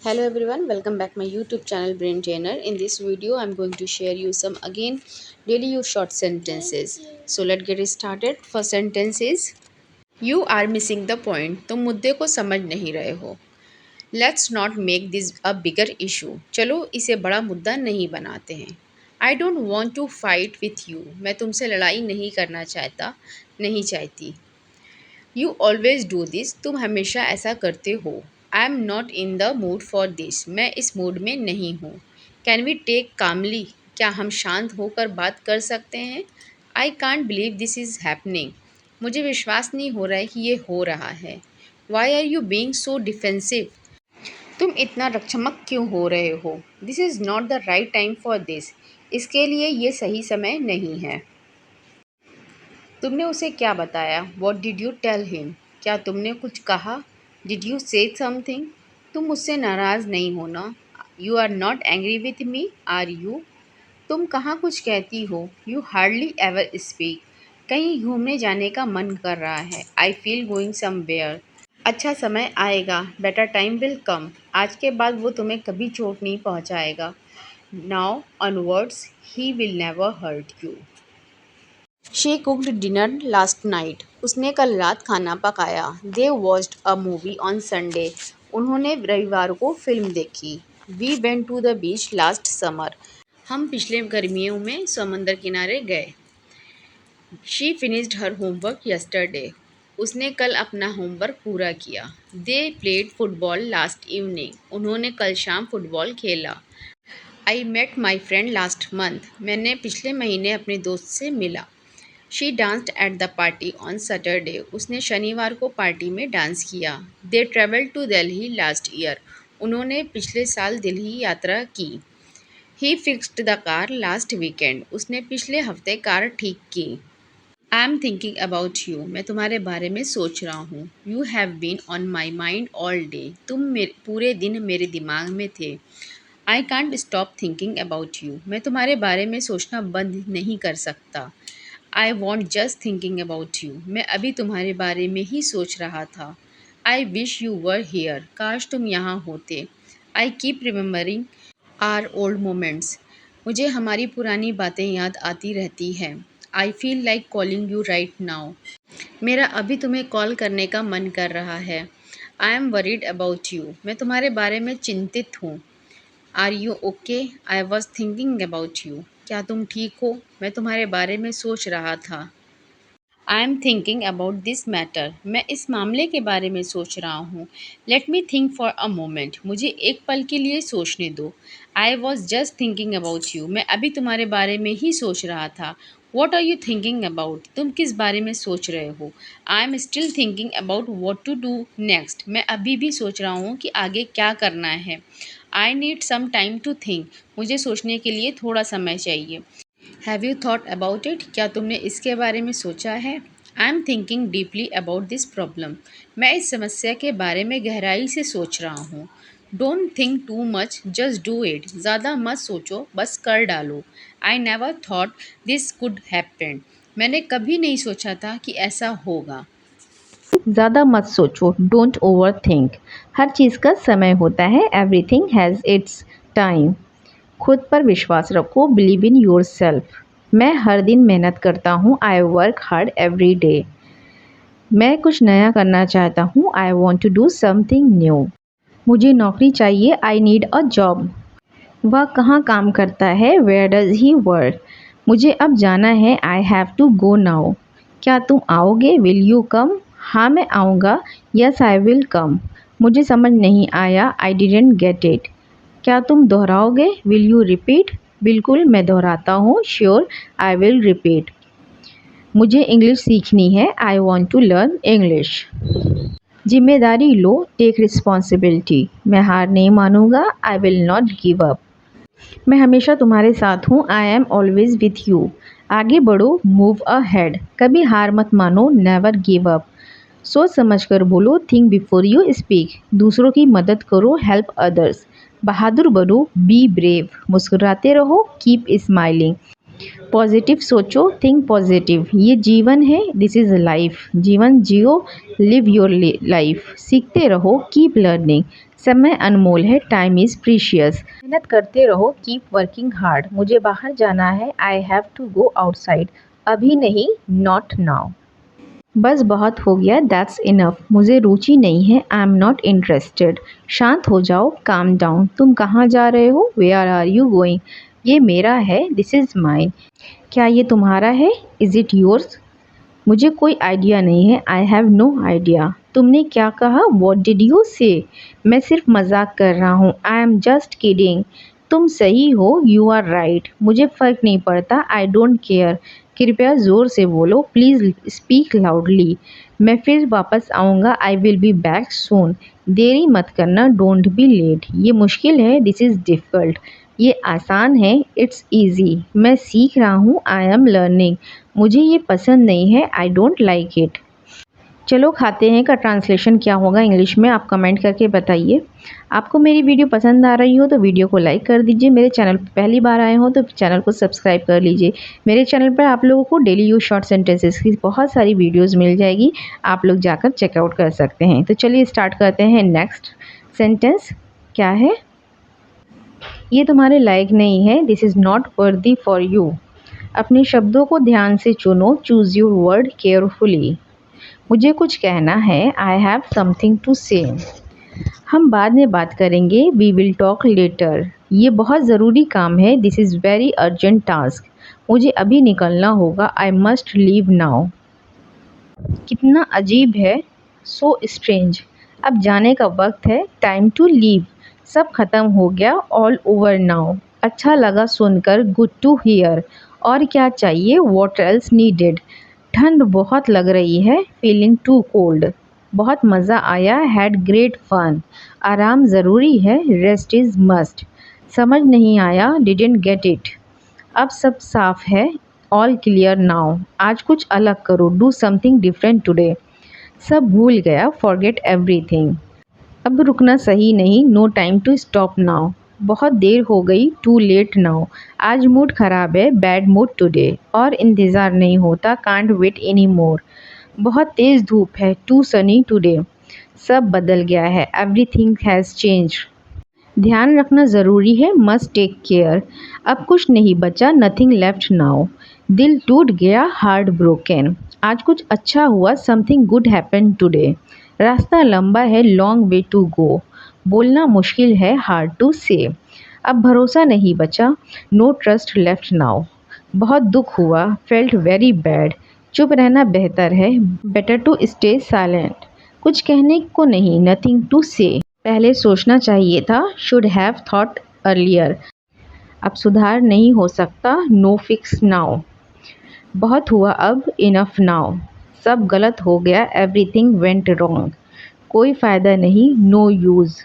Hello everyone, welcome back my YouTube channel Brain Trainer. In this video, I'm going to share you some again daily use short sentences. So let's get started. First sentence is You are missing the point. तुम मुद्दे को समझ नहीं रहे हो. Let's not make this a bigger issue. चलो इसे बड़ा मुद्दा नहीं बनाते हैं. I don't want to fight with you. मैं तुमसे लड़ाई नहीं करना चाहता, नहीं चाहती. You always do this. तुम हमेशा ऐसा करते हो. I am not in the mood for this. मैं इस मूड में नहीं हूँ. कैन वी टेक कामली. क्या हम शांत होकर बात कर सकते हैं. I can't believe this is happening. मुझे विश्वास नहीं हो रहा है कि ये हो रहा है. Why are you being so defensive. तुम इतना रक्षमक क्यों हो रहे हो. This is not the right time for this. इसके लिए ये सही समय नहीं है. तुमने उसे क्या बताया. What did you tell him. क्या तुमने कुछ कहा. Did you say something. तुम मुझसे नाराज़ नहीं होना. You are not angry with me are you. तुम कहाँ कुछ कहती हो. You hardly ever speak. कहीं घूमने जाने का मन कर रहा है. I feel going somewhere. अच्छा समय आएगा. Better time will come. आज के बाद वो तुम्हें कभी चोट नहीं पहुँचाएगा. Now onwards he will never hurt you. She cooked dinner last night. उसने कल रात खाना पकाया. They watched a movie on Sunday. उन्होंने रविवार को फिल्म देखी. We went to the beach last summer. हम पिछले गर्मियों में समंदर किनारे गए. She finished her homework yesterday. उसने कल अपना होमवर्क पूरा किया. They played football last evening. उन्होंने कल शाम फुटबॉल खेला. I met my friend last month. मैंने पिछले महीने अपने दोस्त से मिला. She danced at the party on Saturday. उसने शनिवार को पार्टी में डांस किया. They travel to Delhi last year. उन्होंने पिछले साल दिल्ली यात्रा की. He fixed the car last weekend. उसने पिछले हफ्ते कार ठीक की. I am thinking about you. मैं तुम्हारे बारे में सोच रहा हूँ. You have been on my mind all day. तुम पूरे दिन मेरे दिमाग में थे. I can't stop thinking about you. मैं तुम्हारे बारे में सोचना बंद नहीं कर सकता. I want just thinking about you. मैं अभी तुम्हारे बारे में ही सोच रहा था. I wish you were here. काश तुम यहाँ होते. I keep remembering our old moments. मुझे हमारी पुरानी बातें याद आती रहती हैं. I feel like calling you right now. मेरा अभी तुम्हें कॉल करने का मन कर रहा है. I am worried about you. मैं तुम्हारे बारे में चिंतित हूँ. Are you okay. I was thinking about you. क्या तुम ठीक हो. मैं तुम्हारे बारे में सोच रहा था. I am thinking about this matter. मैं इस मामले के बारे में सोच रहा हूँ. Let me think for a moment. मुझे एक पल के लिए सोचने दो. I was just thinking about you. मैं अभी तुम्हारे बारे में ही सोच रहा था. What are you thinking about. तुम किस बारे में सोच रहे हो. I am still thinking about what to do next. मैं अभी भी सोच रहा हूँ कि आगे क्या करना है. I need some time to think. मुझे सोचने के लिए थोड़ा समय चाहिए. Have you thought about it. क्या तुमने इसके बारे में सोचा है. I am thinking deeply about this problem. मैं इस समस्या के बारे में गहराई से सोच रहा हूँ. Don't think too much just do it. ज़्यादा मत सोचो, बस कर डालो. I never thought this could happen. मैंने कभी नहीं सोचा था कि ऐसा होगा. ज़्यादा मत सोचो. Don't overthink. हर चीज़ का समय होता है. Everything has its time. खुद पर विश्वास रखो. Believe in yourself. मैं हर दिन मेहनत करता हूँ. I work hard every day. मैं कुछ नया करना चाहता हूँ. I want to do something new. मुझे नौकरी चाहिए. I need a job. वह कहाँ काम करता है. Where does he work. मुझे अब जाना है. I have to go now. क्या तुम आओगे. Will you come. हाँ मैं आऊँगा. Yes I will come. मुझे समझ नहीं आया. I didn't get it. क्या तुम दोहराओगे. Will you repeat. बिल्कुल मैं दोहराता हूँ. Sure I will repeat. मुझे इंग्लिश सीखनी है. I want to learn English. जिम्मेदारी लो. Take responsibility. मैं हार नहीं मानूंगा. I will not give up. मैं हमेशा तुम्हारे साथ हूँ. I am always with you. आगे बढ़ो. Move ahead. कभी हार मत मानो. Never give up. सोच समझ कर बोलो. Think before you speak. दूसरों की मदद करो. Help others. बहादुर बनो. Be brave. मुस्कुराते रहो. Keep smiling. पॉजिटिव सोचो. Think positive. ये जीवन है. This is life. जीवन जियो. Live your life. सीखते रहो. Keep learning. समय अनमोल है, टाइम इज़ प्रीशियस। मेहनत करते रहो, कीप वर्किंग हार्ड। मुझे बाहर जाना है, I have to go outside. अभी नहीं, नॉट नाउ। बस बहुत हो गया, दैट्स इनफ। मुझे रुचि नहीं है, आई एम नॉट इंटरेस्टेड। शांत हो जाओ, काम डाउन। तुम कहाँ जा रहे हो, वेयर आर यू गोइंग। ये मेरा है, दिस इज़ माइन। क्या ये तुम्हारा है, इज़ इट योर्स। मुझे कोई आइडिया नहीं है, आई हैव नो आइडिया। तुमने क्या कहा, वॉट डिड यू से। मैं सिर्फ मजाक कर रहा हूँ, आई एम जस्ट किडिंग। तुम सही हो, यू आर राइट। मुझे फ़र्क नहीं पड़ता, आई डोंट केयर। कृपया ज़ोर से बोलो, प्लीज़ स्पीक लाउडली। मैं फिर वापस आऊँगा, I will be back soon. देरी मत करना, डोंट बी लेट। ये मुश्किल है, दिस इज़ डिफ़िकल्ट। ये आसान है, इट्स ईजी। मैं सीख रहा हूँ, आई एम लर्निंग। मुझे ये पसंद नहीं है, आई डोंट लाइक इट। चलो खाते हैं का ट्रांसलेशन क्या होगा इंग्लिश में, आप कमेंट करके बताइए। आपको मेरी वीडियो पसंद आ रही हो तो वीडियो को लाइक कर दीजिए। मेरे चैनल पर पहली बार आए हो तो चैनल को सब्सक्राइब कर लीजिए। मेरे चैनल पर आप लोगों को डेली यूज शॉर्ट सेंटेंसेस की बहुत सारी वीडियोज़ मिल जाएगी, आप लोग जाकर चेकआउट कर सकते हैं। तो चलिए स्टार्ट करते हैं। नेक्स्ट सेंटेंस क्या है, ये तुम्हारे लायक नहीं है, this is not worthy for you. अपने शब्दों को ध्यान से चुनो, चूज़ योर वर्ड केयरफुली। मुझे कुछ कहना है, आई हैव समथिंग टू से। हम बाद में बात करेंगे, वी विल टॉक लेटर। ये बहुत ज़रूरी काम है, this is very urgent task. मुझे अभी निकलना होगा, आई मस्ट लीव नाउ। कितना अजीब है, सो स्ट्रेंज। अब जाने का वक्त है, टाइम टू लीव। सब खत्म हो गया, ऑल ओवर नाउ। अच्छा लगा सुनकर, गुड टू हियर। और क्या चाहिए, वॉट एल्स नीडेड। ठंड बहुत लग रही है, फीलिंग टू कोल्ड। बहुत मज़ा आया, हैड ग्रेट फन। आराम ज़रूरी है, रेस्ट इज़ मस्ट। समझ नहीं आया, डिडेंट गेट इट। अब सब साफ है, ऑल क्लियर नाउ। आज कुछ अलग करो, डू समथिंग डिफरेंट टुडे। सब भूल गया, फॉरगेट एवरीथिंग। अब रुकना सही नहीं, no time to stop now. बहुत देर हो गई, टू लेट नाउ। आज मूड ख़राब है, बैड मूड टुडे। और इंतज़ार नहीं होता, कांट वेट एनी मोर। बहुत तेज़ धूप है, टू सनी टुडे। सब बदल गया है, एवरीथिंग हैज़ चेंज। ध्यान रखना ज़रूरी है, मस्ट टेक केयर। अब कुछ नहीं बचा, नथिंग लेफ्ट नाउ। दिल टूट गया, हार्ट ब्रोकन। आज कुछ अच्छा हुआ, समथिंग गुड हैपन टुडे। रास्ता लंबा है, लॉन्ग वे टू गो। बोलना मुश्किल है, हार्ड टू से। अब भरोसा नहीं बचा, नो ट्रस्ट लेफ्ट नाउ। बहुत दुख हुआ, फेल्ट वेरी बैड। चुप रहना बेहतर है, बेटर टू स्टे साइलेंट। कुछ कहने को नहीं, नथिंग टू से। पहले सोचना चाहिए था, शुड हैव थॉट अर्लियर। अब सुधार नहीं हो सकता, नो फिक्स नाउ। बहुत हुआ अब, इनफ नाउ। सब गलत हो गया, एवरीथिंग वेंट रॉन्ग। कोई फ़ायदा नहीं, नो यूज़।